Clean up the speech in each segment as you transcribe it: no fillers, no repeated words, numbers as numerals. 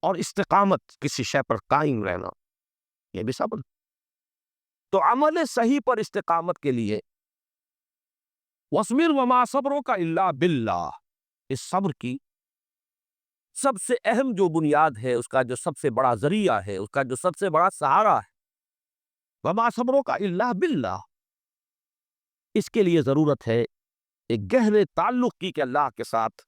اور استقامت، کسی شے پر قائم رہنا، یہ بھی صبر۔ تو عمل صحیح پر استقامت کے لیے وَاصْبِرْ وَمَا صَبْرُكَ إِلَّا بِاللَّهِ، اس صبر کی سب سے اہم جو بنیاد ہے، اس کا جو سب سے بڑا ذریعہ ہے، اس کا جو سب سے بڑا سہارا ہے، وَمَا صَبْرُكَ إِلَّا بِاللَّهِ، اس کے لیے ضرورت ہے ایک گہرے تعلق کی کہ اللہ کے ساتھ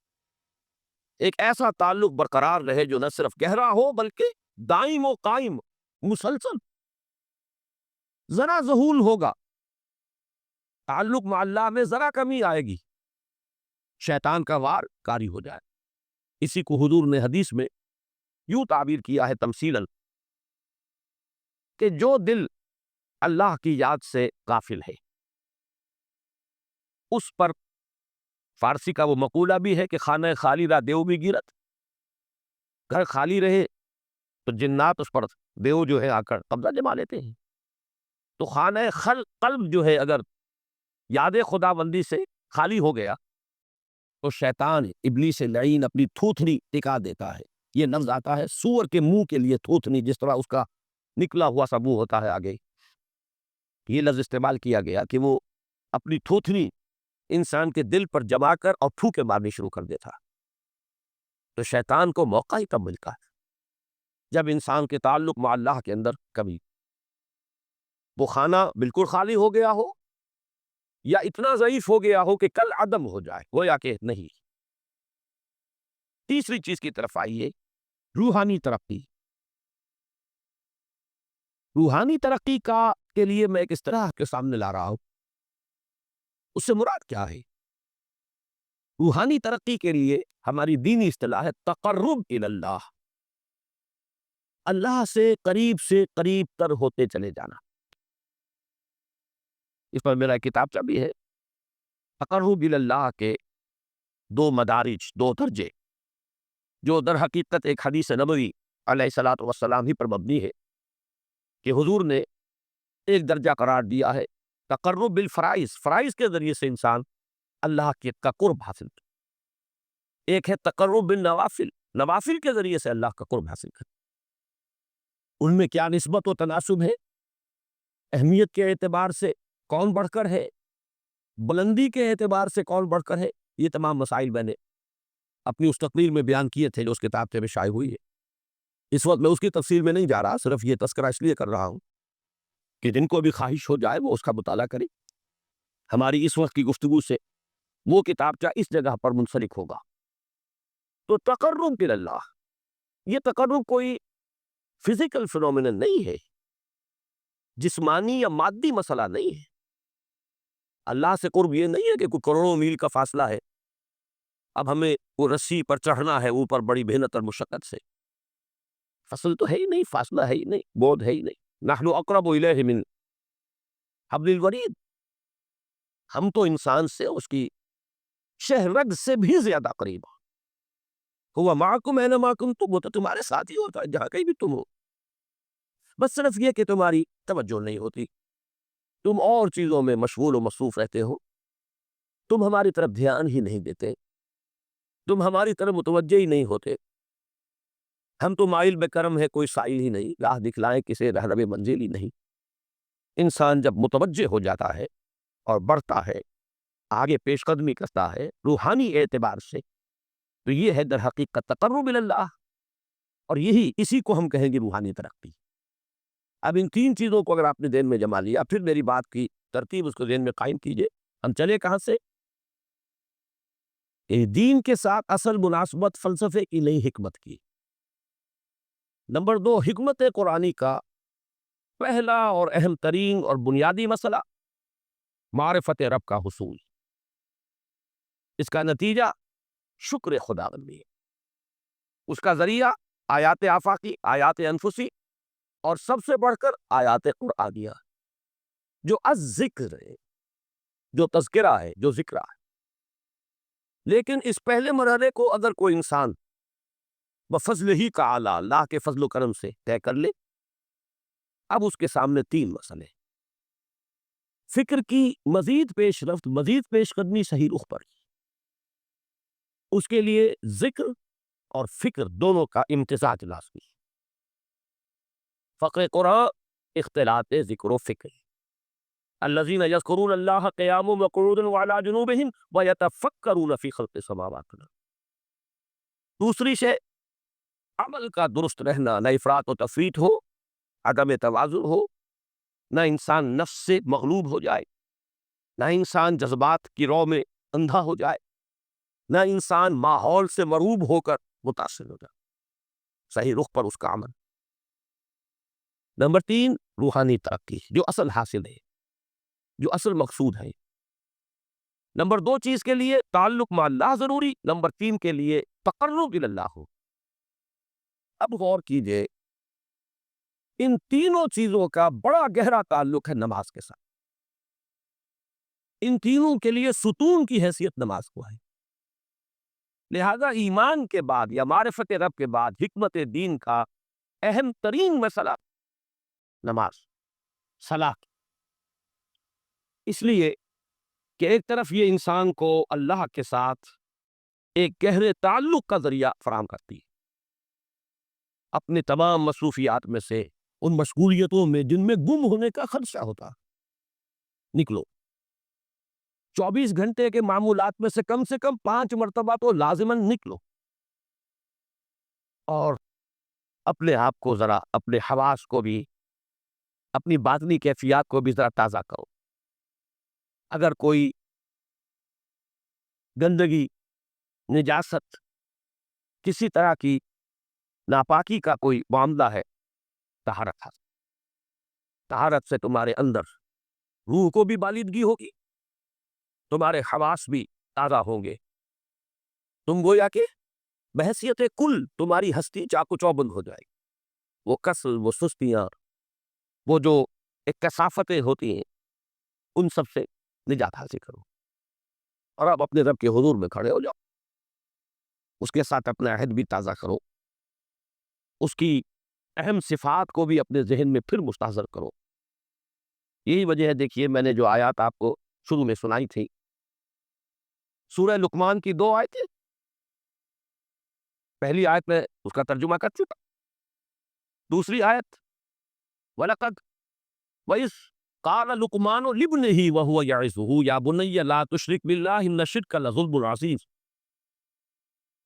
ایک ایسا تعلق برقرار رہے جو نہ صرف گہرا ہو بلکہ دائم و قائم، مسلسل۔ ذرا ذہول ہوگا تعلق مع اللہ میں، ذرا کمی آئے گی، شیطان کا وار کاری ہو جائے۔ اسی کو حضور نے حدیث میں یوں تعبیر کیا ہے تمثیلاً کہ جو دل اللہ کی یاد سے غافل ہے، اس پر فارسی کا وہ مقولہ بھی ہے کہ خانہ خالی را دیو بھی گرت، گھر خالی رہے تو جنات اس پر، دیو جو ہے آ کر قبضہ جما لیتے ہیں۔ تو خانہ قلب جو ہے اگر یاد خدا بندی سے خالی ہو گیا تو شیطان ابلیس لعین اپنی تھوتھنی ٹکا دیتا ہے۔ یہ لفظ آتا ہے سور کے منہ کے لیے تھوتھنی، جس طرح اس کا نکلا ہوا سا منہ ہوتا ہے آگے، یہ لفظ استعمال کیا گیا کہ وہ اپنی تھوتھنی انسان کے دل پر جما کر اور پھوکے مارنی شروع کر دیتا۔ تو شیطان کو موقع ہی کب ملتا ہے؟ جب انسان کے تعلق مع اللہ کے اندر کبھی وہ خانہ بالکل خالی ہو گیا ہو یا اتنا ضعیف ہو گیا ہو کہ کل عدم ہو جائے، گویا کہ نہیں۔ تیسری چیز کی طرف آئیے، روحانی ترقی۔ روحانی ترقی کے لیے میں ایک اصطلاح کے سامنے لا رہا ہوں، اس سے مراد کیا ہے؟ روحانی ترقی کے لیے ہماری دینی اصطلاح ہے تقرب الی اللہ، اللہ سے قریب تر ہوتے چلے جانا۔ اس پر میرا کتابچہ بھی ہے، تقرب الی اللہ کے دو مدارج، دو درجے، جو در حقیقت ایک حدیث نبوی علیہ الصلوۃ والسلام ہی پر مبنی ہے کہ حضور نے ایک درجہ قرار دیا ہے تقرب بالفرائض، فرائض کے ذریعے سے انسان اللہ کا قرب حاصل کرے۔ ایک ہے تقرب بالنوافل، نوافل کے ذریعے سے اللہ کا قرب حاصل کرے۔ ان میں کیا نسبت و تناسب ہے، اہمیت کے اعتبار سے کون بڑھ کر ہے، بلندی کے اعتبار سے کون بڑھ کر ہے، یہ تمام مسائل میں نے اپنی اس تقریر میں بیان کیے تھے جو اس کتاب سے شائع ہوئی ہے۔ اس وقت میں اس کی تفصیل میں نہیں جا رہا، صرف یہ تذکرہ اس لیے کر رہا ہوں کہ جن کو بھی خواہش ہو جائے وہ اس کا مطالعہ کرے۔ ہماری اس وقت کی گفتگو سے وہ کتابچہ اس جگہ پر منسلک ہوگا۔ تو تقرب الی اللہ، یہ تقرب کوئی فزیکل فنومینن نہیں ہے، جسمانی یا مادی مسئلہ نہیں ہے۔ اللہ سے قرب یہ نہیں ہے کہ کوئی کروڑوں میل کا فاصلہ ہے، اب ہمیں وہ رسی پر چڑھنا ہے اوپر بڑی محنت اور مشقت سے۔ فصل تو ہے ہی نہیں، فاصلہ ہے ہی نہیں، بعد ہے ہی نہیں۔ نحن اقرب الیہ من حبل الورید، ہم تو انسان سے اس کی شہ رگ سے بھی زیادہ قریب ہیں۔ ہوا معکم اینما کنتم، وہ تو تمہارے ساتھ ہی ہوتا ہے جہاں کہیں بھی تم ہو، بس صرف یہ کہ تمہاری توجہ نہیں ہوتی، تم اور چیزوں میں مشغول و مصروف رہتے ہو، تم ہماری طرف دھیان ہی نہیں دیتے، تم ہماری طرف متوجہ ہی نہیں ہوتے۔ ہم تو مائل بے کرم ہے، کوئی سائل ہی نہیں، راہ دکھلائیں کسے رہنم منزل ہی نہیں۔ انسان جب متوجہ ہو جاتا ہے اور بڑھتا ہے، آگے پیش قدمی کرتا ہے روحانی اعتبار سے، تو یہ ہے در حقیقت تقرب الی اللہ، اور اسی کو ہم کہیں گے روحانی ترقی۔ اب ان تین چیزوں کو اگر آپ نے ذہن میں جما لیا، پھر میری بات کی ترتیب اس کو ذہن میں قائم کیجئے۔ ہم چلے کہاں سے؟ دین کے ساتھ اصل مناسبت فلسفے کی نہیں، حکمت کی۔ نمبر 2، حکمت قرآنی کا پہلا اور اہم ترین اور بنیادی مسئلہ معرفت رب کا حصول، اس کا نتیجہ شکر خدا بندی ہے، اس کا ذریعہ آیات آفاقی، آیات انفسی، اور سب سے بڑھ کر آیات قرآنیہ جو الذکر ہے، جو تذکرہ ہے، جو ذکرہ ہے۔ لیکن اس پہلے مرحلے کو اگر کوئی انسان بفضل ہی تعالی، اللہ کے فضل و کرم سے طے کر لے، اب اس کے سامنے تین مسئلے، فکر کی مزید پیش رفت، مزید پیش قدمی صحیح رخ پر، اس کے لیے ذکر اور فکر دونوں کا امتزاج لازمی. فقر قرآن اختلاط ذکر و فکر. الذین یذکرون اللہ قیاما وقعودا وعلی جنوبہم ویتفکرون فی خلق السماوات والارض. دوسری شے عمل کا درست رہنا، نہ افراط و تفریط ہو، عدم توازن ہو، نہ انسان نفس سے مغلوب ہو جائے، نہ انسان جذبات کی رو میں اندھا ہو جائے، نہ انسان ماحول سے مرعوب ہو کر متاثر ہو جائے. صحیح رخ پر اس کا عمل. نمبر 3 روحانی ترقی، جو اصل حاصل ہے، جو اصل مقصود ہے. نمبر 2 چیز کے لیے تعلق مع اللہ ضروری، نمبر 3 کے لیے تقرب الی اللہ ہو. اب غور کیجئے، ان تینوں چیزوں کا بڑا گہرا تعلق ہے نماز کے ساتھ. ان تینوں کے لیے ستون کی حیثیت نماز کو ہے. لہذا ایمان کے بعد یا معرفت رب کے بعد حکمت دین کا اہم ترین مسئلہ نماز، صلاح. اس لیے کہ ایک طرف یہ انسان کو اللہ کے ساتھ ایک گہرے تعلق کا ذریعہ فراہم کرتی ہے. اپنے تمام مصروفیات میں سے، ان مشغولیتوں میں جن میں گم ہونے کا خدشہ ہوتا، نکلو. 24 گھنٹے کے معمولات میں سے کم 5 مرتبہ تو لازماً نکلو، اور اپنے آپ کو ذرا، اپنے حواس کو بھی، اپنی باطنی کیفیات کو بھی ذرا تازہ کرو. اگر کوئی گندگی، نجاست، کسی طرح کی ناپاکی کا کوئی معاملہ ہے، طہارت حاصل. طہارت سے تمہارے اندر روح کو بھی بالیدگی ہوگی، تمہارے حواس بھی تازہ ہوں گے. تم گویا کہ بحیثیت کل تمہاری ہستی چاق و چوبند ہو جائے گی. وہ کسل، وہ سستیاں، وہ جو ایک کثافتیں ہوتی ہیں، ان سب سے نجات حاصل کرو، اور اب اپنے رب کے حضور میں کھڑے ہو جاؤ. اس کے ساتھ اپنا عہد بھی تازہ کرو، اس کی اہم صفات کو بھی اپنے ذہن میں پھر مستحضر کرو. یہی وجہ ہے، دیکھیے میں نے جو آیات آپ کو شروع میں سنائی تھی، سورہ لقمان کی 2 آیتیں. پہلی آیت میں اس کا ترجمہ کر چکا. دوسری آیت وَلَقَدْ وَإِذْ قَالَ لُقْمَانُ لِابْنِهِ وَهُوَ يَعِظُهُ يَا بُنَيَّ لَا تُشْرِكْ بِاللَّهِ إِنَّ الشِّرْكَ لَظُلْمٌ عَظِيمٌ.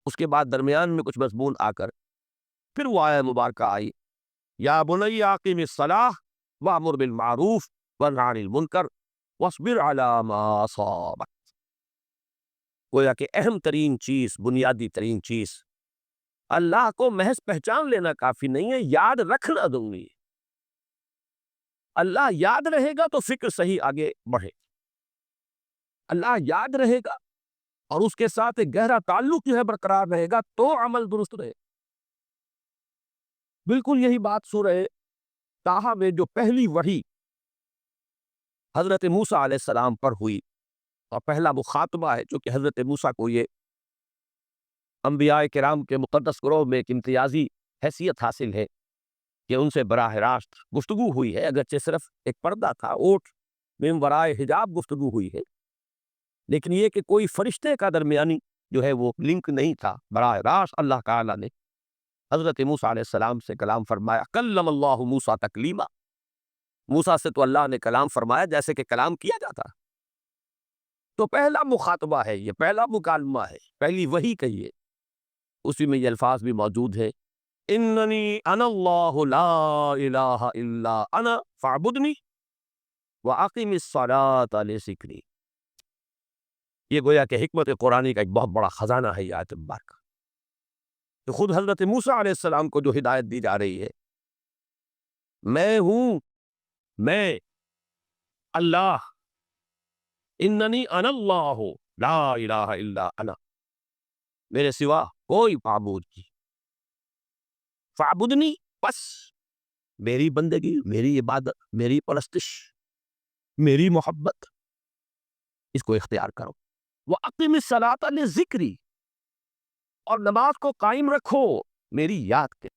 اس کے بعد درمیان میں کچھ مضمون آ کر پھر وہ آیت مبارکہ آئی، یا بنی اقیم الصلاۃ وامر بالمعروف وانہ عن المنکر واصبر علی ما اصابک. گویا کہ اہم ترین چیز، بنیادی ترین چیز، اللہ کو محض پہچان لینا کافی نہیں ہے، یاد رکھنا ضروری ہے. اللہ یاد رہے گا تو فکر صحیح آگے بڑھے. اللہ یاد رہے گا اور اس کے ساتھ ایک گہرا تعلق جو ہے برقرار رہے گا تو عمل درست رہے. بالکل یہی بات سورہ طٰہٰ میں جو پہلی وحی حضرت موسیٰ علیہ السلام پر ہوئی، اور پہلا مخاطبہ ہے، چونکہ حضرت موسیٰ کو یہ انبیاء کرام کے مقدس گروہ میں ایک امتیازی حیثیت حاصل ہے کہ ان سے براہ راست گفتگو ہوئی ہے، اگرچہ صرف ایک پردہ تھا، اوٹ من ورائے حجاب گفتگو ہوئی ہے، لیکن یہ کہ کوئی فرشتے کا درمیانی جو ہے وہ لنک نہیں تھا. براہ راست اللہ تعالیٰ نے حضرت موسیٰ علیہ السلام سے کلام فرمایا. کلم اللہ موسیٰ تکلیما. موسیٰ سے تو اللہ نے کلام فرمایا جیسے کہ کلام کیا جاتا. تو پہلا مخاطبہ ہے، یہ پہلا مکالمہ ہے، پہلی وحی کہیے. اسی میں یہ الفاظ بھی موجود ہے، اننی انا اللہ لا الہ الا انا فاعبدنی واقم الصلاۃ لذکری. یہ گویا کہ حکمت قرآنی کا ایک بہت بڑا خزانہ ہے یہ آیت مبارکہ، کہ خود حضرت موسیٰ علیہ السلام کو جو ہدایت دی جا رہی ہے، میں ہوں، میں اللہ، اننی انا اللہ لا الہ الا انا، میرے سوا کوئی معبود نہیں. فاعبدنی، بس میری بندگی، میری عبادت، میری پرستش، میری محبت، اس کو اختیار کرو. وَأَقِمِ الصَّلَاةَ لِذِكْرِي، اور نماز کو قائم رکھو میری یاد کے.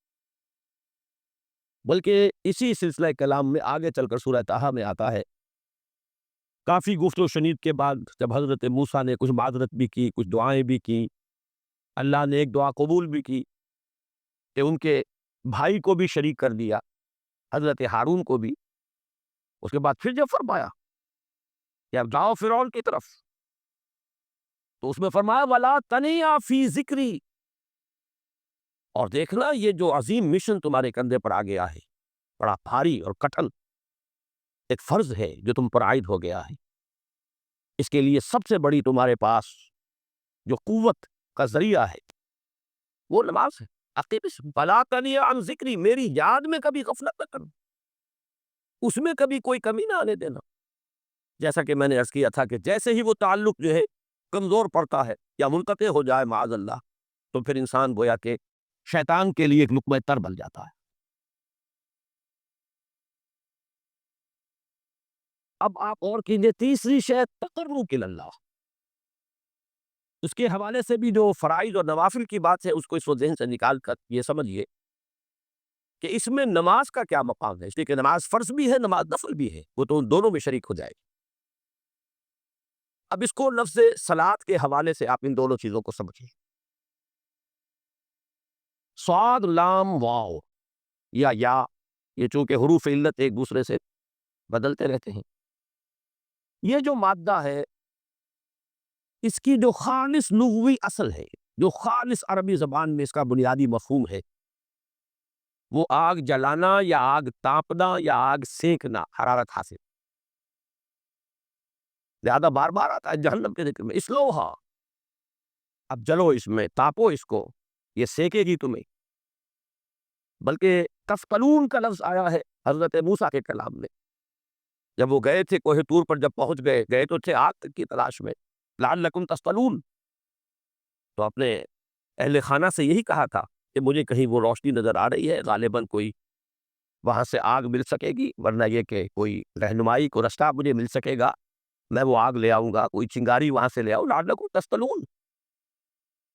بلکہ اسی سلسلہ کلام میں آگے چل کر سورہ طٰہٰ میں آتا ہے، کافی گفت و شنید کے بعد جب حضرت موسیٰ نے کچھ معذرت بھی کی، کچھ دعائیں بھی کی، اللہ نے ایک دعا قبول بھی کی کہ ان کے بھائی کو بھی شریک کر دیا، حضرت ہارون کو بھی۔ اس کے بعد پھر جب فرمایا کہ اب جاؤ فرعون کی طرف، تو اس میں فرمایا وَلَا تَنِيَا فِي ذِكْرِي، اور دیکھنا یہ جو عظیم مشن تمہارے کندھے پر آ گیا ہے، بڑا بھاری اور کٹھن ایک فرض ہے جو تم پر عائد ہو گیا ہے، اس کے لیے سب سے بڑی تمہارے پاس جو قوت کا ذریعہ ہے وہ نماز ہے۔ وَلَا تَنِيَا عَنْ ذِكْرِي، میری یاد میں کبھی غفلت نہ کرنا، اس میں کبھی کوئی کمی نہ آنے دینا۔ جیسا کہ میں نے عرض کیا تھا کہ جیسے ہی وہ تعلق جو ہے کمزور پڑتا ہے یا منقطع ہو جائے معاذ اللہ، تو پھر انسان گویا کہ شیطان کے لیے ایک لقمہ تر بن جاتا ہے۔ اب آپ اور کیجئے تیسری شے تقرب اللہ، اس کے حوالے سے بھی جو فرائض اور نوافل کی بات ہے اس کو اس و ذہن سے نکال کر یہ سمجھیے کہ اس میں نماز کا کیا مقام ہے، اس لیے کہ نماز فرض بھی ہے، نماز نفل بھی ہے، وہ تو دونوں میں شریک ہو جائے گی۔ اب اس کو لفظ صلاۃ کے حوالے سے آپ ان دونوں چیزوں کو سمجھیں۔ صاد لام واو یا یہ چونکہ حروف علت ایک دوسرے سے بدلتے رہتے ہیں، یہ جو مادہ ہے اس کی جو خالص لغوی اصل ہے، جو خالص عربی زبان میں اس کا بنیادی مفہوم ہے، وہ آگ جلانا یا آگ تاپنا یا آگ سینکنا، حرارت حاصل۔ زیادہ بار بار آتا ہے جہنم کے ذکر میں، اسلوہا، اب جلو اس میں، تاپو اس کو، یہ سینکے گی تمہیں۔ بلکہ تثقلون کا لفظ آیا ہے حضرت موسیٰ کے کلام میں، جب وہ گئے تھے کوہ طور پر، جب پہنچ گئے تو تھے آگ کی تلاش میں، لعلکم تثقلون، تو اپنے اہل خانہ سے یہی کہا تھا کہ مجھے کہیں وہ روشنی نظر آ رہی ہے، غالباً کوئی وہاں سے آگ مل سکے گی، ورنہ یہ کہ کوئی رہنمائی کو رستہ مجھے مل سکے گا، میں وہ آگ لے آؤں گا، کوئی چنگاری وہاں سے لے آؤں، لعلکم تثقلون،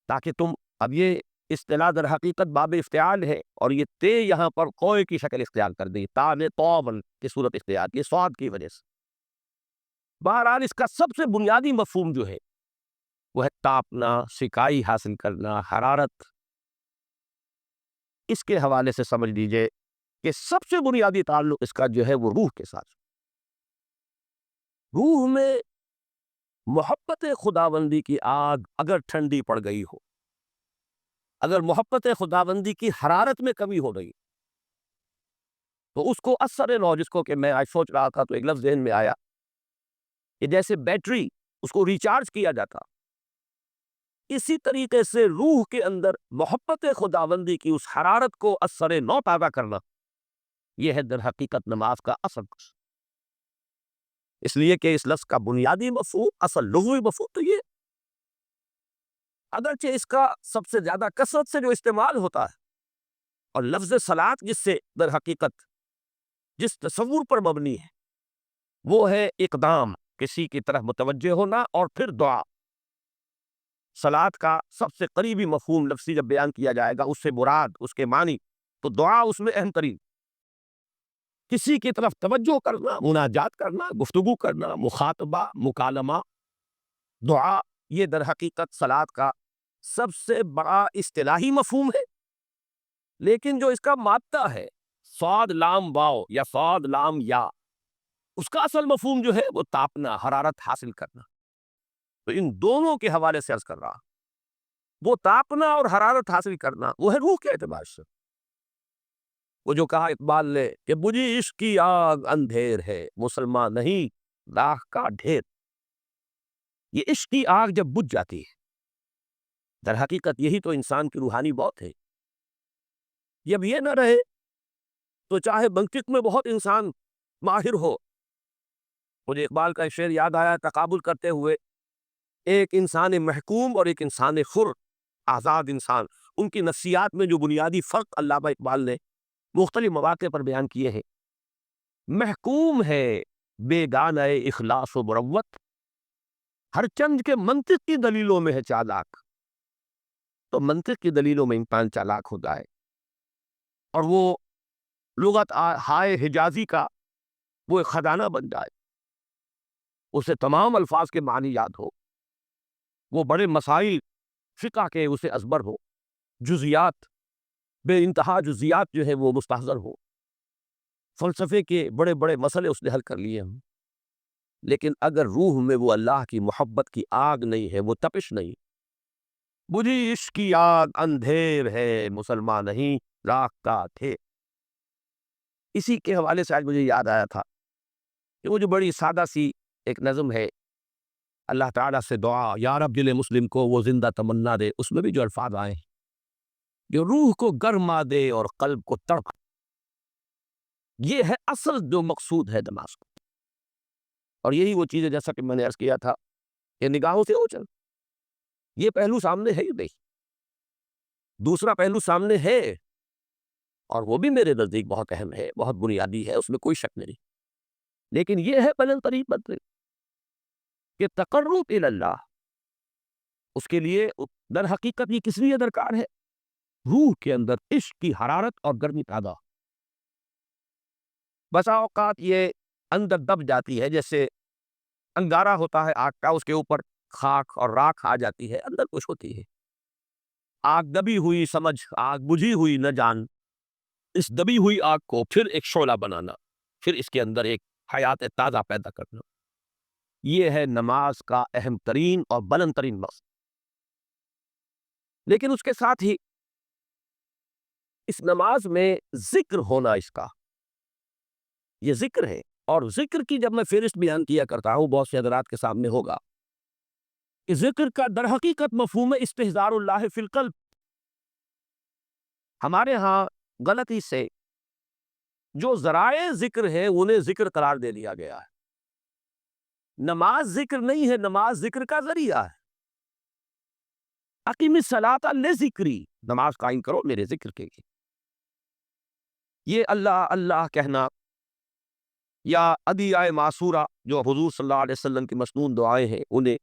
تاکہ تم، اب یہ اصطلاح در حقیقت باب افتعال ہے، اور یہ تے یہاں پر کوئے کی شکل اختیار کر دی، تا نے طوبن کی صورت اختیار کی صاد کی وجہ سے۔ بہرحال اس کا سب سے بنیادی مفہوم جو ہے وہ ہے تاپنا، سکائی حاصل کرنا، حرارت۔ اس کے حوالے سے سمجھ لیجئے کہ سب سے بنیادی تعلق اس کا جو ہے وہ روح کے ساتھ۔ روح میں محبت خداوندی کی آگ اگر ٹھنڈی پڑ گئی ہو، اگر محبت خداوندی کی حرارت میں کمی ہو رہی، تو اس کو اثر نو، جس کو کہ میں آج سوچ رہا تھا تو ایک لفظ ذہن میں آیا کہ جیسے بیٹری اس کو ریچارج کیا جاتا، اسی طریقے سے روح کے اندر محبت خداوندی کی اس حرارت کو اثر نو تازہ کرنا، یہ ہے در حقیقت نماز کا اصل مقصد۔ اس لیے کہ اس لفظ کا بنیادی مفہوم، اصل لغوی مفہوم تو یہ، اگرچہ اس کا سب سے زیادہ کثرت سے جو استعمال ہوتا ہے، اور لفظ صلاۃ جس سے در حقیقت جس تصور پر مبنی ہے وہ ہے اقدام، کسی کی طرف متوجہ ہونا اور پھر دعا۔ صلاۃ کا سب سے قریبی مفہوم لفظی جب بیان کیا جائے گا، اس سے مراد، اس کے معنی، تو دعا اس میں اہم ترین، کسی کی طرف توجہ کرنا، مناجات کرنا، گفتگو کرنا، مخاطبہ، مکالمہ، دعا، یہ در حقیقت صلاۃ کا سب سے بڑا اصطلاحی مفہوم ہے۔ لیکن جو اس کا مادہ ہے، صاد لام واو یا صاد لام یا، اس کا اصل مفہوم جو ہے وہ تاپنا، حرارت حاصل کرنا۔ تو ان دونوں کے حوالے سے عرض کر رہا، وہ تاپنا اور حرارت حاصل کرنا وہ ہے روح کے اعتبار سے۔ وہ جو کہا اقبال نے کہ بجھی عشق کی آگ اندھیر ہے، مسلمان نہیں راہ کا ڈھیر۔ یہ عشق کی آگ جب بجھ جاتی ہے، در حقیقت یہی تو انسان کی روحانی موت ہے۔ جب یہ نہ رہے تو چاہے منطق میں بہت انسان ماہر ہو، مجھے اقبال کا شعر یاد آیا تقابل کرتے ہوئے، ایک انسان محکوم اور ایک انسان حر، آزاد انسان، ان کی نفسیات میں جو بنیادی فرق علامہ اقبال نے مختلف مواقع پر بیان کیے ہیں۔ محکوم ہے بیگانہ اخلاص و مروت، ہر چند کے منطق کی دلیلوں میں ہے چالاک۔ تو منطق کی دلیلوں میں انسان چالاک ہو جائے اور وہ لغت ہائے حجازی کا وہ ایک خزانہ بن جائے، اسے تمام الفاظ کے معنی یاد ہو، وہ بڑے مسائل فقہ کے اسے ازبر ہو، جزیات بے انتہا جزیات جو ہے وہ مستحضر ہو، فلسفے کے بڑے بڑے مسئلے اس نے حل کر لیے ہوں، لیکن اگر روح میں وہ اللہ کی محبت کی آگ نہیں ہے، وہ تپش نہیں، بجھی عشق کی آگ اندھیر ہے مسلمان نہیں راکھتا تھے۔ اسی کے حوالے سے آج مجھے یاد آیا تھا کہ وہ جو بڑی سادہ سی ایک نظم ہے، اللہ تعالیٰ سے دعا یا رب دل مسلم کو وہ زندہ تمنا دے، اس میں بھی جو الفاظ آئے ہیں جو روح کو گرما دے اور قلب کو تڑپا، یہ ہے اصل جو مقصود ہے نماز کو۔ اور یہی وہ چیز ہے جیسا کہ میں نے عرض کیا تھا کہ نگاہوں سے اوجھل، یہ پہلو سامنے ہے ہی نہیں، دوسرا پہلو سامنے ہے اور وہ بھی میرے نزدیک بہت اہم ہے، بہت بنیادی ہے، اس میں کوئی شک نہیں، لیکن یہ ہے بلند ترین مطلب کہ تقرب الی اللہ، اس کے لیے در حقیقت یہ کس لیے درکار ہے؟ روح کے اندر عشق کی حرارت اور گرمی پیدا۔ بسا اوقات یہ اندر دب جاتی ہے، جیسے انگارہ ہوتا ہے آگ کا، اس کے اوپر خاک اور راکھ آ جاتی ہے، اندر کچھ ہوتی ہے، آگ دبی ہوئی سمجھ، آگ بجھی ہوئی نہ جان، اس دبی ہوئی آگ کو پھر ایک شعلہ بنانا، پھر اس کے اندر ایک حیات تازہ پیدا کرنا، یہ ہے نماز کا اہم ترین اور بلند ترین مقصد۔ لیکن اس کے ساتھ ہی اس نماز میں ذکر ہونا، اس کا یہ ذکر ہے، اور ذکر کی جب میں فہرست بیان کیا کرتا ہوں بہت سے حضرات کے سامنے ہوگا کہ ذکر کا در حقیقت مفہوم ہے استحضار اللہ فی القلب۔ ہمارے ہاں غلطی سے جو ذرائع ذکر ہے انہیں ذکر قرار دے دیا گیا ہے۔ نماز ذکر نہیں ہے، نماز ذکر کا ذریعہ ہے۔ اقیم الصلاۃ لذکری، نماز قائم کرو میرے ذکر کے لیے۔ یہ اللہ اللہ کہنا یا ادعیہ معصورہ جو حضور صلی اللہ علیہ وسلم کی مسنون دعائیں ہیں، انہیں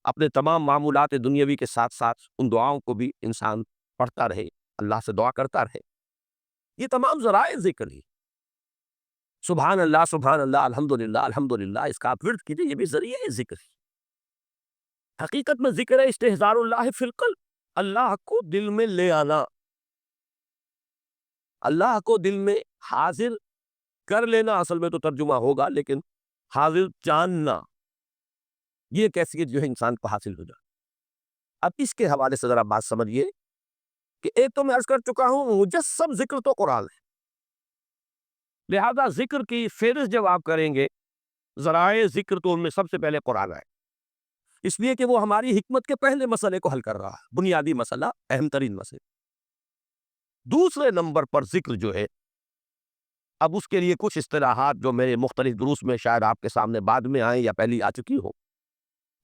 اپنے تمام معمولات دنیاوی کے ساتھ ساتھ ان دعاؤں کو بھی انسان پڑھتا رہے، اللہ سے دعا کرتا رہے، یہ تمام ذرائع ذکر ہی۔ سبحان اللہ الحمدللہ الحمدللہ، اس کا آپ ورد کیجئے، یہ بھی ذریعہ ذکر ہے۔ حقیقت میں ذکر ہے استحضار اللہ فی القلب، اللہ کو دل میں لے آنا، اللہ کو دل میں حاضر کر لینا، اصل میں تو ترجمہ ہوگا، لیکن حاضر جاننا، یہ کیفیت جو ہے انسان کو حاصل ہو جائے۔ اب اس کے حوالے سے ذرا بات سمجھیے کہ ایک تو میں عرض کر چکا ہوں مجسم ذکر تو قرآن ہے، لہذا ذکر کی فہرست جب آپ کریں گے، ذرائع ذکر تو ان میں سب سے پہلے قرآن ہے، اس لیے کہ وہ ہماری حکمت کے پہلے مسئلے کو حل کر رہا ہے، بنیادی مسئلہ، اہم ترین مسئلہ۔ دوسرے نمبر پر ذکر جو ہے، اب اس کے لیے کچھ اصطلاحات جو میرے مختلف دروس میں شاید آپ کے سامنے بعد میں آئیں یا پہلی آ چکی ہو،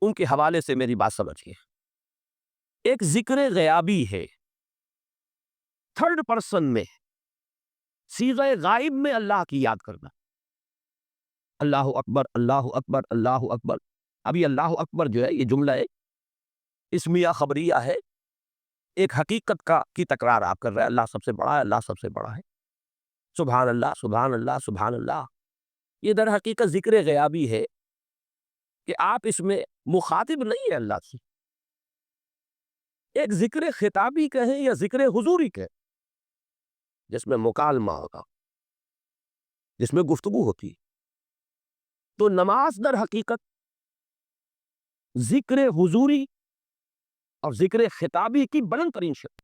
ان کے حوالے سے میری بات سمجھیے۔ ایک ذکر غیابی ہے، تھرڈ پرسن میں، صیغہ غائب میں اللہ کی یاد کرنا، اللہ اکبر اللہ اکبر اللہ اکبر۔ اب یہ اللہ اکبر جو ہے یہ جملہ ہے اسمیہ خبریہ ہے، ایک حقیقت کی تکرار آپ کر رہے ہیں، اللہ سب سے بڑا ہے، اللہ سب سے بڑا ہے، سبحان اللہ سبحان اللہ سبحان اللہ۔ یہ در حقیقت ذکر غیابی ہے کہ آپ اس میں مخاطب نہیں ہے اللہ سے، ایک ذکر خطابی کہیں یا ذکر حضوری کہیں، جس میں مکالمہ ہوگا، جس میں گفتگو ہوتی ہے۔ تو نماز در حقیقت ذکر حضوری اور ذکر خطابی کی بلند ترین شکل،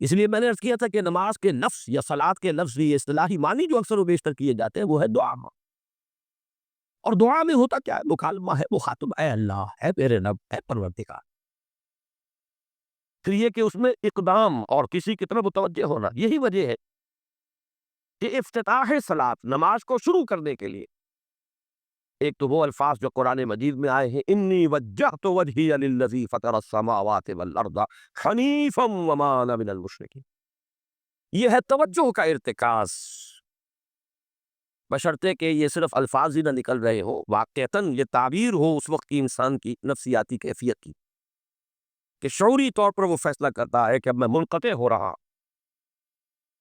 اس لیے میں نے عرض کیا تھا کہ نماز کے لفظ یا صلاۃ کے لفظ یہ اصطلاحی معنی جو اکثر و بیشتر کیے جاتے ہیں وہ ہے دعا، اور دعا میں ہوتا کیا ہے؟ مکالمہ ہے، مخاطب، اے اللہ، اے میرے رب، اے پروردگار۔ پھر یہ کہ اس میں اقدام اور کسی کی طرف متوجہ ہونا، یہی وجہ ہے کہ افتتاح صلاۃ، نماز کو شروع کرنے کے لیے ایک تو وہ الفاظ جو قرآن مجید میں آئے ہیں، انی وجہت وجہی للذی فطر السماوات والارض حنیفا وما انا من المشرکین، یہ ہے توجہ کا ارتکاز، بشرطے کہ یہ صرف الفاظ ہی نہ نکل رہے ہو، واقعتاً یہ تعبیر ہو اس وقت کی انسان کی نفسیاتی کیفیت کی، کہ شعوری طور پر وہ فیصلہ کرتا ہے کہ اب میں منقطع ہو رہا،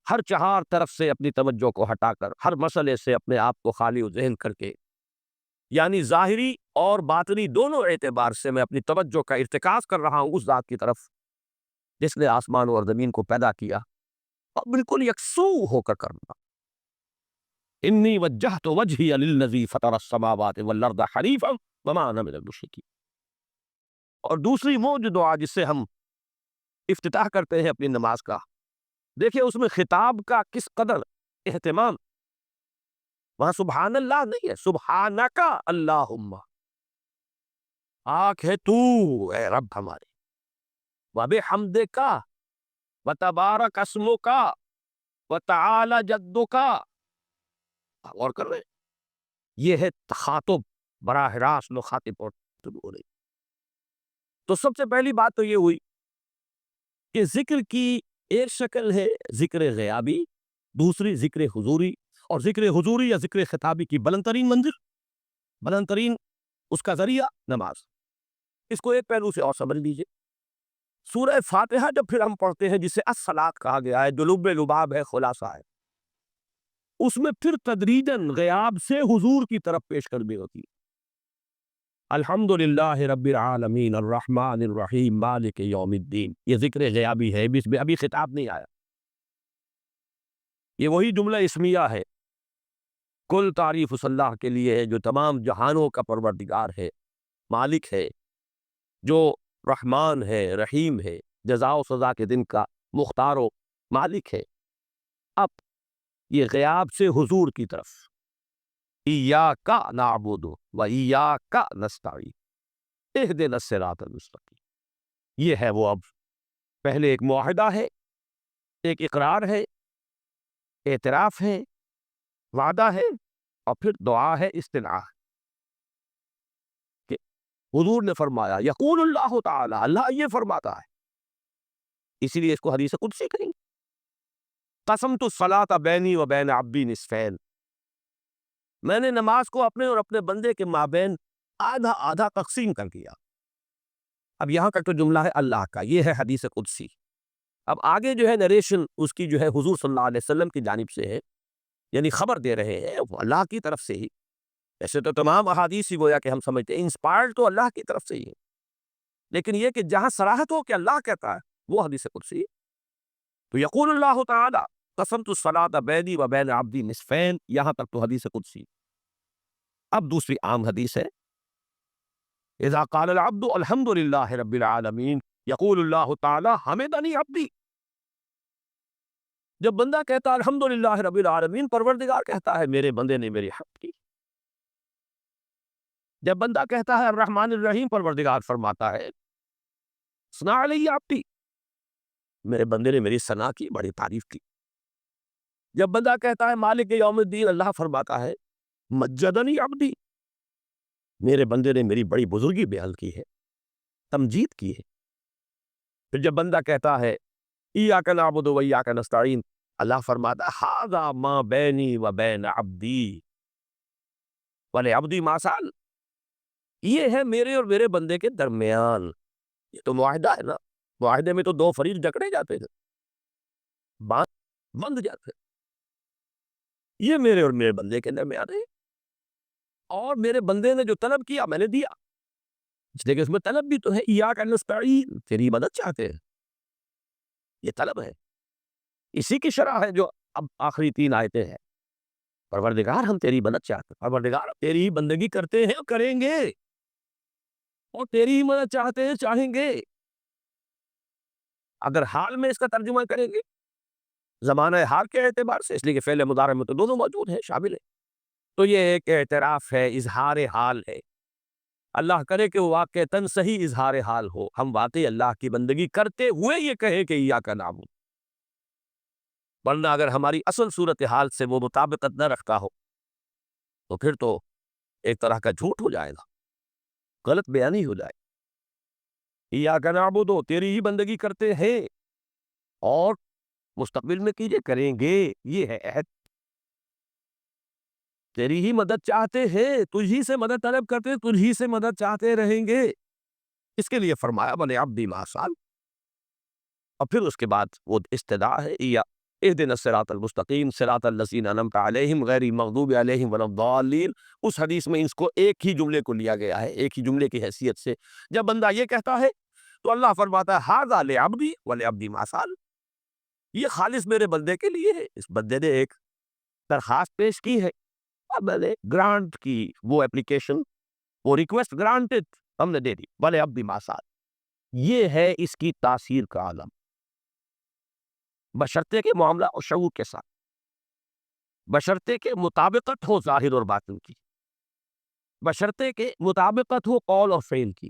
ہر چہار طرف سے اپنی توجہ کو ہٹا کر، ہر مسئلے سے اپنے آپ کو خالی و ذہن کر کے یعنی ظاہری اور باطنی دونوں اعتبار سے میں اپنی توجہ کا ارتکاز کر رہا ہوں اس ذات کی طرف جس نے آسمان اور زمین کو پیدا کیا، اور بالکل یکسو ہو کر کرنا۔ انی وجہت وجہی للذی فطر السماوات والارض حنیفا وما انا من المشرکین۔ اور دوسری وہ جو دعا جس سے ہم افتتاح کرتے ہیں اپنی نماز کا، دیکھیں اس میں خطاب کا کس قدر اہتمام، وہاں سبحان اللہ نہیں ہے، سبحانک اللہم، پاک ہے تو اے رب ہمارے، وبحمدک وتبارک اسمک وتعالی جدک۔ اور کر رہے ہیں، یہ ہے تخاطب، براہ راست مخاطب اور ہو رہی۔ تو سب سے پہلی بات تو یہ ہوئی کہ ذکر کی ایک شکل ہے ذکر غیابی، دوسری ذکر حضوری، اور ذکر حضوری یا ذکر خطابی کی بلند ترین منزل، بلند ترین اس کا ذریعہ نماز۔ اس کو ایک پہلو سے اور سمجھ لیجئے، سورہ فاتحہ جب پھر ہم پڑھتے ہیں جسے الصلاۃ کہا گیا ہے، جو لب لباب ہے، خلاصہ ہے، اس میں پھر تدریجاً غیاب سے حضور کی طرف پیش قدمی ہوتی ہے۔ الحمدللہ رب العالمین الرحمن الرحیم مالک یوم الدین، یہ ذکر غیابی ہے، اس میں ابھی خطاب نہیں آیا، یہ وہی جملہ اسمیہ ہے۔ کل تعریف اس اللہ کے لیے ہے جو تمام جہانوں کا پروردگار ہے، مالک ہے، جو رحمان ہے، رحیم ہے، جزا و سزا کے دن کا مختار و مالک ہے۔ اب یہ غیاب سے حضور کی طرف، ایاک نعبد و ایاک نستعین اہدنا الصراط المستقیم، یہ ہے وہ۔ اب پہلے ایک معاہدہ ہے، ایک اقرار ہے، اعتراف ہے، وعدہ ہے، اور پھر دعا ہے، استدعا ہے کہ حضور نے فرمایا، یقول اللہ تعالی، اللہ یہ فرماتا ہے، اسی لیے اس کو حدیث قدسی کہیں گے، قسمت الصلاۃ بینی و بین عبدی نصفین، میں نے نماز کو اپنے اور اپنے بندے کے مابین آدھا آدھا تقسیم کر دیا۔ اب یہاں تک تو جملہ ہے اللہ کا، یہ ہے حدیث قدسی۔ اب آگے جو ہے نریشن اس کی جو ہے حضور صلی اللہ علیہ وسلم کی جانب سے ہے، یعنی خبر دے رہے ہیں وہ اللہ کی طرف سے ہی۔ ایسے تو تمام احادیث ہی گویا کہ ہم سمجھتے ہیں انسپائرڈ تو اللہ کی طرف سے ہی ہے، لیکن یہ کہ جہاں صراحت ہو کہ اللہ کہتا ہے وہ حدیث قدسی۔ تو یقول اللہ تعالی قسمت الصلاۃ بینی و بین عبدی نصفین، یہاں تک تو حدیث قدسی۔ اب دوسری عام حدیث ہے، اذا قال العبد الحمد للہ رب العالمین یقول اللہ تعالی حمدنی عبدی، جب بندہ کہتا ہے الحمدللہ رب العالمین، پروردگار کہتا ہے میرے بندے نے میری حمد کی۔ جب بندہ کہتا ہے الرحمن الرحیم، پروردگار فرماتا ہے ثنا علی عبدی، میرے بندے نے میری ثنا کی، بڑی تعریف کی۔ جب بندہ کہتا ہے مالک یوم الدین، اللہ فرماتا ہے مجدنی عبدی، میرے بندے نے میری بڑی بزرگی بیان کی ہے، تمجید کی ہے۔ پھر جب بندہ کہتا ہے ایاک نعبد و ایاک نستعین، اللہ فرماتا ہے ھذا ما بینی و بین عبدی ولعبدی ما سأل، یہ ہے میرے اور میرے بندے کے درمیان۔ یہ تو معاہدہ ہے نا، معاہدے میں تو دو فریق جکڑے جاتے ہیں، بند جاتے ہیں، یہ میرے اور میرے بندے کے درمیان ہے، اور میرے بندے نے جو طلب کیا میں نے دیا، اس لیے کہ اس میں طلب بھی تو ہے، ایاک نستعین، تیری مدد چاہتے ہیں، یہ طلب ہے، اسی کی شرح ہے جو اب آخری تین آیتیں ہیں۔ پروردگار ہم تیری مدد چاہتے ہیں، پروردگار تیری ہی بندگی کرتے ہیں اور کریں گے، اور تیری ہی مدد چاہتے ہیں، چاہیں گے۔ اگر حال میں اس کا ترجمہ کریں گے زمانہ حال کے اعتبار سے، اس لیے کہ فعل مضارع میں تو دونوں موجود ہیں، شامل ہے، تو یہ ایک اعتراف ہے، اظہار حال ہے۔ اللہ کرے کہ وہ واقعتاً صحیح اظہار حال ہو، ہم واقعی اللہ کی بندگی کرتے ہوئے یہ کہیں کہ ایاک نعبد، ورنہ اگر ہماری اصل صورتحال سے وہ مطابقت نہ رکھتا ہو تو پھر تو ایک طرح کا جھوٹ ہو جائے گا، غلط بیانی ہو جائے گی۔ ایاک نعبد، تیری ہی بندگی کرتے ہیں، اور مستقبل میں کیجئے، کریں گے، یہ ہے عہد، تیری ہی مدد چاہتے ہیں، تجھی سے مدد طلب کرتے، تجھی سے مدد چاہتے رہیں گے۔ اس کے لیے فرمایا ولعبدی ما سأل، اور پھر اس کے بعد وہ استدعا ہے، اهدنا الصراط المستقیم صراط الذین انعمت علیہم غیر المغضوب علیہم ولا الضالین. اس حدیث میں اس کو ایک ہی جملے کو لیا گیا ہے، ایک ہی جملے کی حیثیت سے. جب بندہ یہ کہتا ہے تو اللہ فرماتا ہے ھذا لعبدی ولعبدی ما سأل، یہ خالص میرے بندے کے لیے ہے. اس بندے نے ایک درخواست پیش کی ہے، اب میں نے گرانٹ کی وہ اپلیکیشن، وہ ریکویسٹ گرانٹڈ، ہم نے دے دی. ولعبدی ما سأل، یہ ہے اس کی تاثیر کا عالم، بشرطے کے معاملہ اور شعور کے ساتھ، بشرطے کے مطابقت ہو ظاہر اور باطن کی، بشرطے کے مطابقت ہو قول اور فعل کی.